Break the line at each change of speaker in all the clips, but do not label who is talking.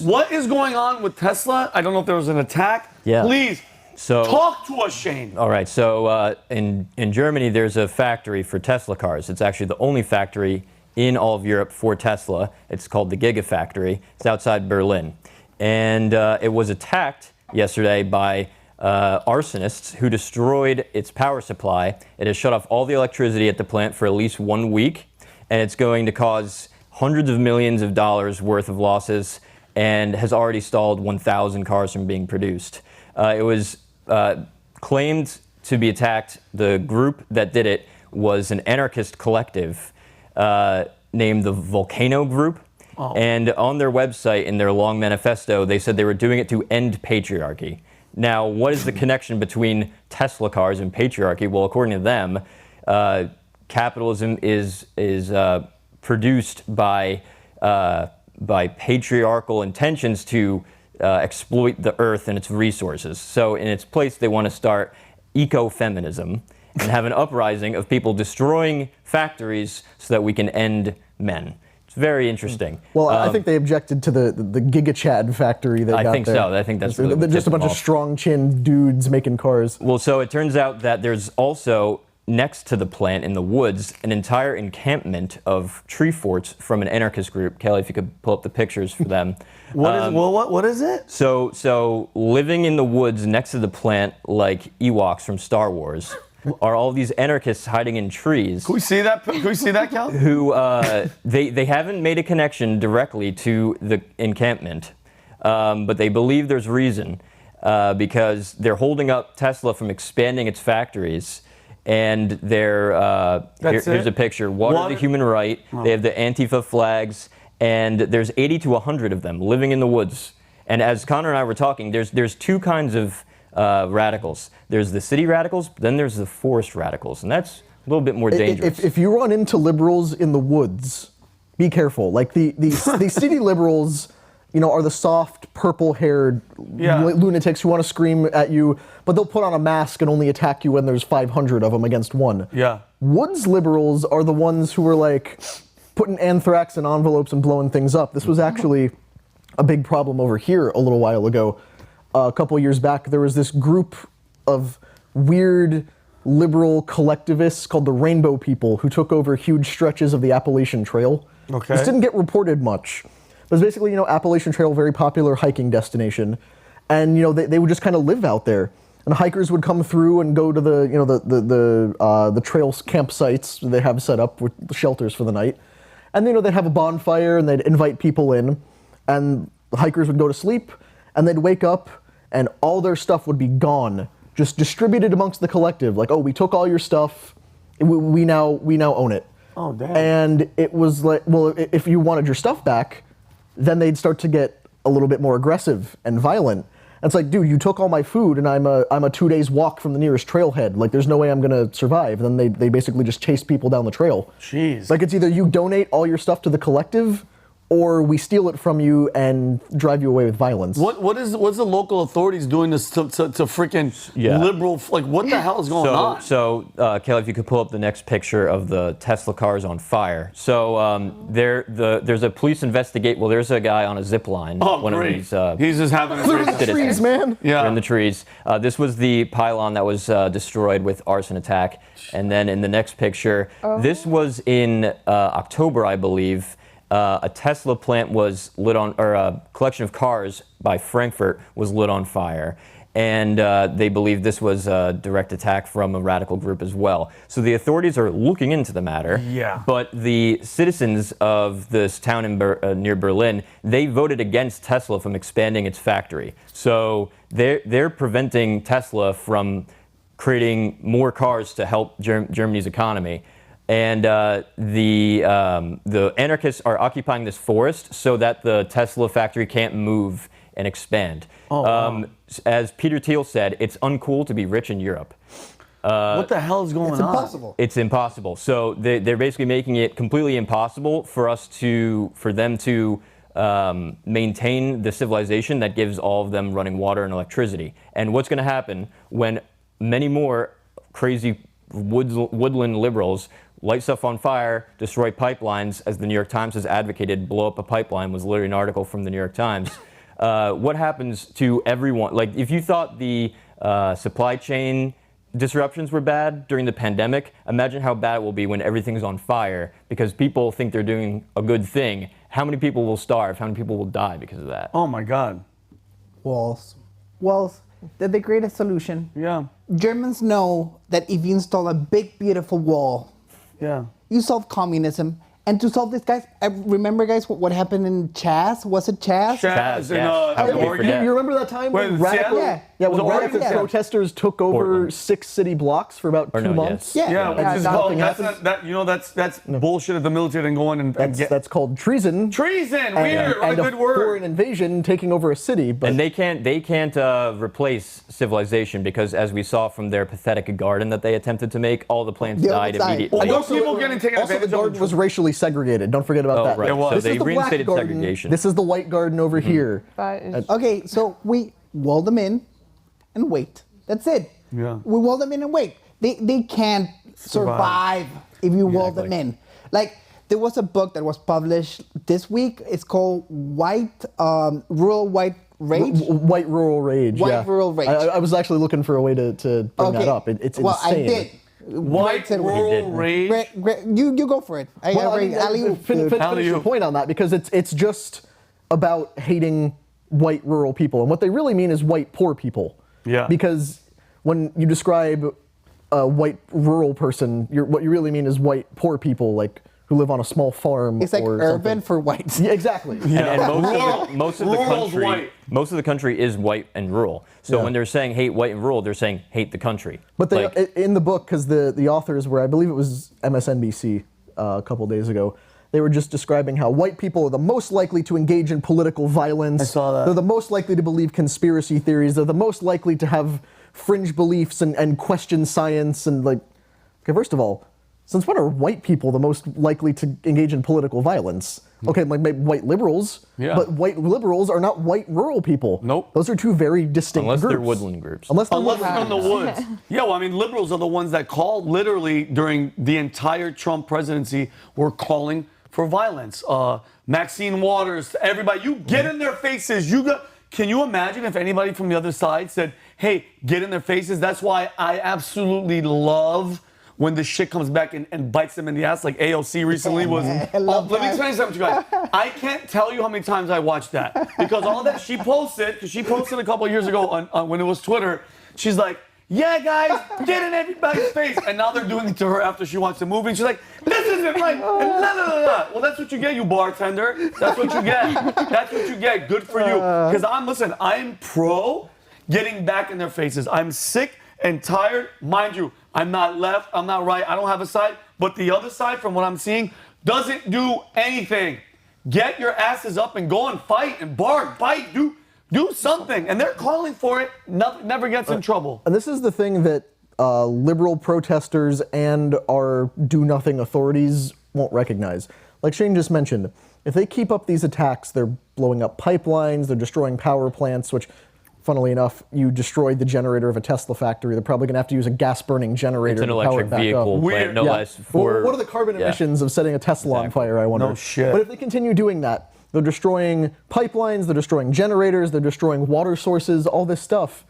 What is going on with Tesla? I don't know if there was an attack.
Yeah.
Please,
So
talk to us, Shane.
All right. So in Germany, there's a factory for Tesla cars. It's actually the only factory in all of Europe for Tesla. It's called the Giga Factory. It's outside Berlin. And it was attacked yesterday by arsonists who destroyed its power supply. It has shut off all the electricity at the plant for at least 1 week, and it's going to cause hundreds of millions of dollars worth of losses and has already stalled 1,000 cars from being produced. It was claimed to be attacked. The group that did it was an anarchist collective named the Volcano Group. Oh. And on their website, in their long manifesto, they said they were doing it to end patriarchy. Now, what is the connection between Tesla cars and patriarchy? Well, according to them, capitalism is produced by patriarchal intentions to exploit the earth and its resources. So in its place, they want to start eco-feminism and have an uprising of people destroying factories so that we can end men. It's very interesting.
Well, I think they objected to the Giga Chad factory they got there.
I think so. I think that's really
just a bunch of strong-chinned dudes making cars.
Well, so it turns out that there's also, next to the plant in the woods, an entire encampment of tree forts from an anarchist group. Kelly, if you could pull up the pictures for them.
What is it?
So living in the woods next to the plant, like Ewoks from Star Wars, are all these anarchists hiding in trees.
Can we see that? Can we see that, Cal?
Who they haven't made a connection directly to the encampment, but they believe there's reason because they're holding up Tesla from expanding its factories. And here's a picture. Water the human right. Oh. They have the Antifa flags, and there's 80 to 100 of them living in the woods. And as Connor and I were talking, there's two kinds of radicals. There's the city radicals, but then there's the forest radicals, and that's a little bit more dangerous.
If you run into liberals in the woods, be careful. Like the city liberals, are the soft, purple-haired lunatics who want to scream at you, but they'll put on a mask and only attack you when there's 500 of them against one.
Yeah.
Woods liberals are the ones who are like putting anthrax in envelopes and blowing things up. This was actually a big problem over here a little while ago. A couple years back, there was this group of weird liberal collectivists called the Rainbow People who took over huge stretches of the Appalachian Trail.
Okay.
This didn't get reported much. It was basically, Appalachian Trail, very popular hiking destination. And, they would just kind of live out there. And hikers would come through and go to the trail campsites they have set up with the shelters for the night. And, they'd have a bonfire and they'd invite people in. And the hikers would go to sleep and they'd wake up and all their stuff would be gone, just distributed amongst the collective. Like, oh, we took all your stuff, we now own it.
Oh, damn.
And it was like, well, if you wanted your stuff back, then they'd start to get a little bit more aggressive and violent. And it's like, dude, you took all my food and I'm a 2 days walk from the nearest trailhead. Like, there's no way I'm gonna survive. And then they basically just chase people down the trail.
Jeez.
Like, it's either you donate all your stuff to the collective or we steal it from you and drive you away with violence.
What's the local authorities doing to freaking liberal? Like, what the hell is going on?
So, Kelly, if you could pull up the next picture of the Tesla cars on fire. So, there's a police investigate. Well, there's a guy on a zip line.
Oh,
one
great.
Of these.
He's just having a great
the trees, man.
Yeah.
They're in the trees. This was the pylon that was destroyed with arson attack. And then in the next picture, this was in October, I believe. A Tesla plant was lit on, or a collection of cars by Frankfurt was lit on fire. And they believe this was a direct attack from a radical group as well. So the authorities are looking into the matter.
Yeah.
But the citizens of this town in near Berlin, they voted against Tesla from expanding its factory. So they're preventing Tesla from creating more cars to help Germany's economy. And the anarchists are occupying this forest so that the Tesla factory can't move and expand. As Peter Thiel said, it's uncool to be rich in Europe.
What the hell is going on?
It's impossible.
It's impossible. So they're basically making it completely impossible for them to maintain the civilization that gives all of them running water and electricity. And what's going to happen when many more crazy woodland liberals light stuff on fire, destroy pipelines, as the New York Times has advocated, blow up a pipeline, was literally an article from the New York Times. what happens to everyone? Like, if you thought the supply chain disruptions were bad during the pandemic, imagine how bad it will be when everything's on fire because people think they're doing a good thing. How many people will starve? How many people will die because of that?
Oh my God.
Walls. Walls. They're the greatest solution.
Yeah.
Germans know that if you install a big, beautiful wall,
Yeah.
you solve communism. And to solve this, guys, I remember, guys, what happened in Chaz? Was it Chaz?
Chaz,
in,
yeah. How can we
Oregon.
forget?
You remember that time when
When
radical,
Seattle?
when
Was it
radical
Oregon?
protesters took over
Portland.
6 city blocks for about 2
no,
months?
yes.
Yeah, which is called,
nothing
that's
happens.
not, that, you know, that's bullshit if the military didn't go in and get...
That's called treason.
Treason! Weird! What a
and
good
a
word!
foreign invasion taking over a city. But
And they can't replace civilization because, as we saw from their pathetic garden that they attempted to make, all the plants
Yeah,
died
it died.
immediately.
Well,
And
those people getting taken
also the
advantage of.
garden was racially segregated. Don't forget about that.
right.
It was.
So
This
they
is the black
reinstated
garden.
segregation.
This is the white garden over here.
That is
Okay, so we wall them in and wait. That's it.
Yeah.
We wall them in and wait. They can't survive if you wall them in. Like, there was a book that was published this week. It's called Rural White Rage.
White rural rage.
White
yeah.
rural rage.
I was actually looking for a way to bring that up. It's
well,
insane.
I did.
White rural
did.
rage.
You go for it.
Well, I mean, finish your
Alley-oop.
point on that because it's just about hating white rural people, and what they really mean is white poor people.
Yeah.
Because when you describe a white rural person, what you really mean is white poor people, like who live on a small farm.
It's like
or
urban
something.
for whites.
Yeah, exactly.
And most of the
Rural's
country,
white.
most of the country is white and rural. So
Yeah.
when they're saying hate white and rural, they're saying hate the country.
But they,
Like,
in the book, because the authors were, I believe it was MSNBC a couple days ago, they were just describing how white people are the most likely to engage in political violence.
I saw that.
They're the most likely to believe conspiracy theories. They're the most likely to have fringe beliefs and question science. And like, okay, first of all, since when are white people the most likely to engage in political violence? Okay, like maybe white liberals,
Yeah.
but white liberals are not white rural people.
Nope.
Those are two very distinct
unless
groups.
they're woodland groups.
Unless they're
Unless it's
woodland
from the
groups.
woods. Yeah, well, I mean, liberals are the ones that called literally during the entire Trump presidency were calling for violence. Maxine Waters, everybody, you get in their faces. Can you imagine if anybody from the other side said, hey, get in their faces? That's why I absolutely love when the shit comes back and bites them in the ass, like AOC recently was.
I love
Let me
that.
explain something to you guys. I can't tell you how many times I watched that because all that she posted, because she posted a couple of years ago on when it was Twitter, she's like, yeah, guys, get in everybody's face. And now they're doing it to her after she watched the movie. And she's like, this isn't right. And blah, blah, blah, blah. Well, that's what you get, you bartender. That's what you get. That's what you get. Good for you. Because I'm pro getting back in their faces. I'm sick and tired. Mind you, I'm not left. I'm not right. I don't have a side. But the other side, from what I'm seeing, doesn't do anything. Get your asses up and go and fight and bark, bite, do something. And they're calling for it. Never gets in trouble.
And this is the thing that liberal protesters and our do-nothing authorities won't recognize. Like Shane just mentioned, if they keep up these attacks, they're blowing up pipelines, they're destroying power plants, which, funnily enough, you destroyed the generator of a Tesla factory. They're probably going to have to use a gas-burning generator
it's an
to power
electric
it back
vehicle
up.
Weird.
plant, no
Yeah.
less.
Well, what are the carbon
yeah.
emissions of setting a Tesla on
Exactly.
fire, I wonder?
No shit.
But if they continue doing that, they're destroying pipelines, they're destroying generators, they're destroying water sources, all this stuff.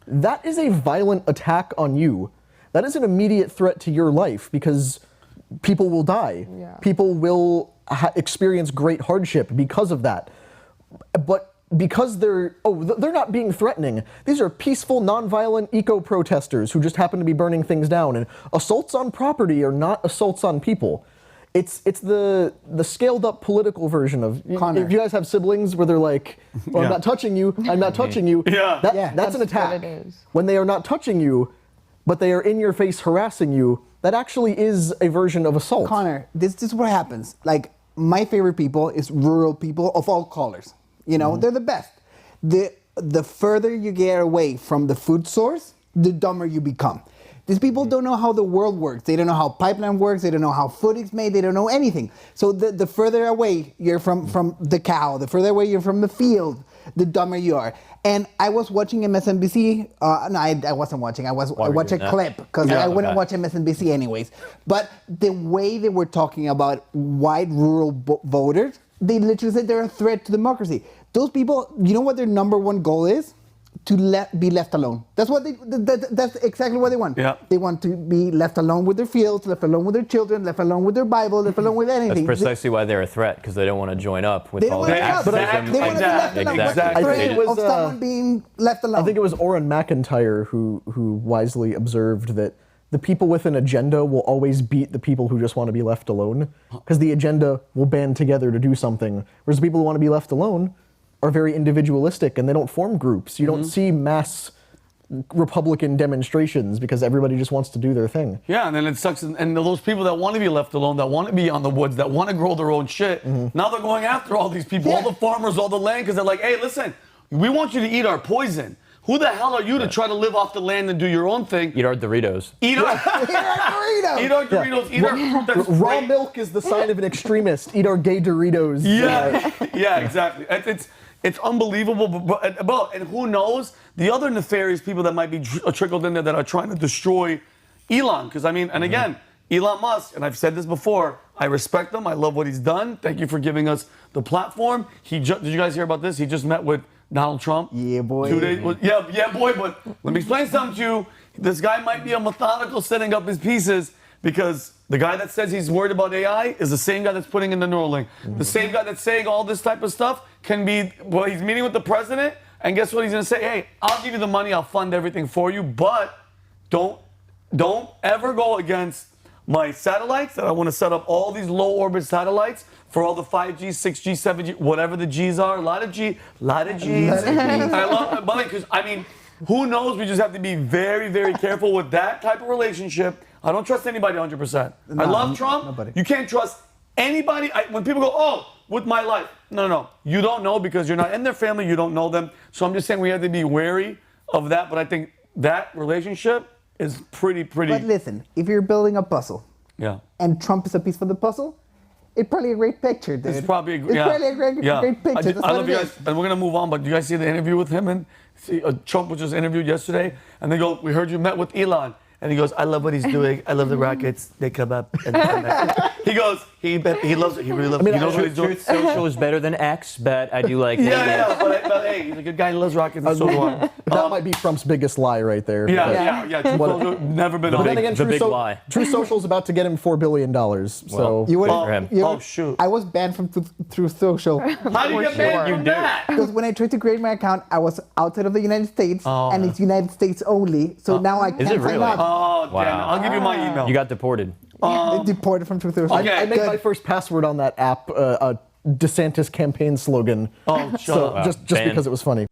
That is a violent attack on you. That is an immediate threat to your life because people will die.
Yeah.
People will experience great hardship because of that. But because they're not being threatening. These are peaceful, nonviolent eco-protesters who just happen to be burning things down. And assaults on property are not assaults on people. It's the scaled up political version of
Connor.
if you guys have siblings where they're like, oh, I'm not touching you, I'm not touching you.
Yeah.
That's an
That's
attack.
what it is.
When they are not touching you, but they are in your face harassing you, that actually is a version of assault.
Connor, this is what happens. Like, my favorite people is rural people of all colors. You know, they're the best. The further you get away from the food source, the dumber you become. These people don't know how the world works. They don't know how pipeline works. They don't know how food is made. They don't know anything. So the further away you're from the cow, the further away you're from the field, the dumber you are. And I was watching MSNBC. No, I wasn't watching. I watched a
doing that?
clip because
Yeah,
I wouldn't
okay.
watch MSNBC anyways. But the way they were talking about white rural voters, they literally said they're a threat to democracy. Those people, you know what their number one goal is? To be left alone. That's what that's exactly what they want.
Yeah.
They want to be left alone with their fields, left alone with their children, left alone with their Bible, left alone with anything.
That's precisely why they're a threat, because they don't want to join up with
They don't
all
want to
the
help. They
Exactly.
want to be left alone. What's the
Exactly.
threat
I think it was,
of someone being left alone?
I think it was Orrin McIntyre who wisely observed that the people with an agenda will always beat the people who just want to be left alone, because the agenda will band together to do something, whereas the people who want to be left alone are very individualistic and they don't form groups. You don't see mass Republican demonstrations because everybody just wants to do their thing.
Yeah, and then it sucks. And those people that want to be left alone, that want to be on the woods, that want to grow their own shit, now they're going after all these people, all the farmers, all the land, because they're like, hey, listen, we want you to eat our poison. Who the hell are you to try to live off the land and do your own thing?
Eat our Doritos.
Eat our
Doritos.
Eat our Doritos. Eat our fruit that's
Raw
great.
milk is the sign of an extremist. Eat our gay Doritos.
Yeah, yeah, exactly. It's unbelievable, but and who knows the other nefarious people that might be trickled in there that are trying to destroy Elon? Because I mean, and again, Elon Musk, and I've said this before, I respect him. I love what he's done. Thank you for giving us the platform. Did you guys hear about this? He just met with Donald Trump.
Yeah, boy.
2 days. Yeah, boy. But let me explain something to you. This guy might be a methodical setting up his pieces. Because the guy that says he's worried about AI is the same guy that's putting in the Neuralink. The same guy that's saying all this type of stuff can be, well, he's meeting with the president, and guess what he's gonna say? Hey, I'll give you the money, I'll fund everything for you, but don't ever go against my satellites that I wanna set up all these low orbit satellites for all the 5G, 6G, 7G, whatever the G's are, a lot of G's. I love that money, because I mean, who knows? We just have to be very, very careful with that type of relationship. I don't trust anybody 100%. I love Trump.
Nobody.
You can't trust anybody. When people go, oh, with my life. No. You don't know because you're not in their family. You don't know them. So I'm just saying we have to be wary of that. But I think that relationship is pretty.
But listen, if you're building a puzzle,
Yeah.
and Trump is a piece of the puzzle, it's probably a great picture, dude.
It's probably
It's probably a great picture. That's
I
what
love
it
you
is.
guys, and we're gonna move on. But do you guys see the interview with him? And Trump was just interviewed yesterday, and they go, "We heard you met with Elon." And he goes, I love what he's doing. I love the rockets. They come up and come back. He goes, he loves it. He really loves it. He knows what he's doing.
Truth Social is better than X, but I do like
Yeah, but hey, he's a good guy. He loves rockets, and so do I.
That might be Trump's biggest lie right there.
Yeah. Truth Social, never been
But
on.
then again,
The big lie.
Truth Social's about to get him $4 billion. So
You would,
for him.
Shoot.
I was banned from Truth Social
How do you get banned from that?
because when I tried to create my account, I was outside of the United States, and it's United States only. So now I can't
it
sign
really?
up.
Oh, damn.
Wow.
I'll give you my email.
You got deported.
They deported from Truth Social.
Okay.
I made my first password on that app a DeSantis campaign slogan.
Oh, shut
So
up.
just
Banned.
because it was funny.